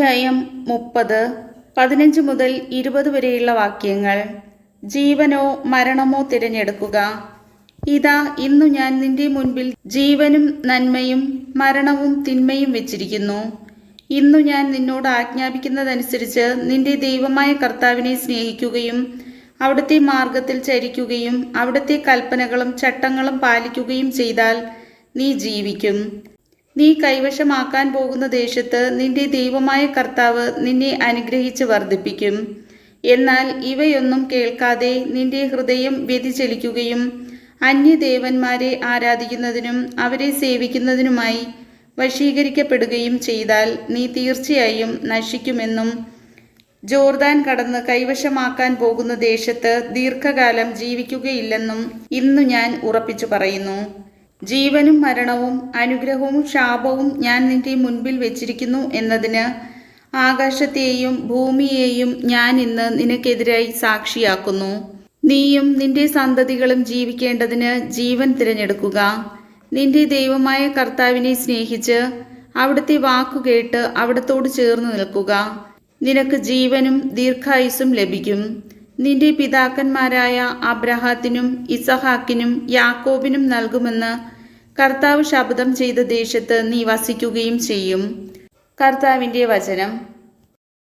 അധ്യായം 30, 15 മുതൽ 20 വരെയുള്ള വാക്യങ്ങൾ. ജീവനോ മരണമോ തിരഞ്ഞെടുക്കുക. ഇതാ, ഇന്നു ഞാൻ നിന്റെ മുൻപിൽ ജീവനും നന്മയും മരണവും തിന്മയും വെച്ചിരിക്കുന്നു. ഇന്നു ഞാൻ നിന്നോട് ആജ്ഞാപിക്കുന്നതനുസരിച്ച് നിന്റെ ദൈവമായ കർത്താവിനെ സ്നേഹിക്കുകയും അവിടുത്തെ മാർഗത്തിൽ ചരിക്കുകയും അവിടുത്തെ കൽപ്പനകളും ചട്ടങ്ങളും പാലിക്കുകയും ചെയ്താൽ നീ ജീവിക്കും. നീ കൈവശമാക്കാൻ പോകുന്ന ദേശത്ത് നിന്റെ ദൈവമായ കർത്താവ് നിന്നെ അനുഗ്രഹിച്ച് വർദ്ധിപ്പിക്കും. എന്നാൽ ഇവയൊന്നും കേൾക്കാതെ നിന്റെ ഹൃദയം വ്യതിചലിക്കുകയും അന്യദേവന്മാരെ ആരാധിക്കുന്നതിനും അവരെ സേവിക്കുന്നതിനുമായി വശീകരിക്കപ്പെടുകയും ചെയ്താൽ നീ തീർച്ചയായും നശിക്കുമെന്നും ജോർദാൻ കടന്ന് കൈവശമാക്കാൻ പോകുന്ന ദേശത്ത് ദീർഘകാലം ജീവിക്കുകയില്ലെന്നും ഇന്നു ഞാൻ ഉറപ്പിച്ചു പറയുന്നു. ജീവനും മരണവും അനുഗ്രഹവും ശാപവും ഞാൻ നിന്റെ മുൻപിൽ വെച്ചിരിക്കുന്നു എന്നതിന് ആകാശത്തെയും ഭൂമിയെയും ഞാൻ ഇന്ന് നിനക്കെതിരായി സാക്ഷിയാക്കുന്നു. നീയും നിന്റെ സന്തതികളും ജീവിക്കേണ്ടതിന് ജീവൻ തിരഞ്ഞെടുക്കുക. നിന്റെ ദൈവമായ കർത്താവിനെ സ്നേഹിച്ച് അവിടുത്തെ വാക്കുകേട്ട് അവിടത്തോട് ചേർന്ന് നിൽക്കുക. നിനക്ക് ജീവനും ദീർഘായുസ്സും ലഭിക്കും. നിന്റെ പിതാക്കന്മാരായ അബ്രഹാത്തിനും ഇസഹാക്കിനും യാക്കോബിനും നൽകുമെന്ന് കർത്താവ് ശപഥം ചെയ്ത ദേശത്ത് നീ വസിക്കുകയും ചെയ്യും. കർത്താവിൻ്റെ വചനം.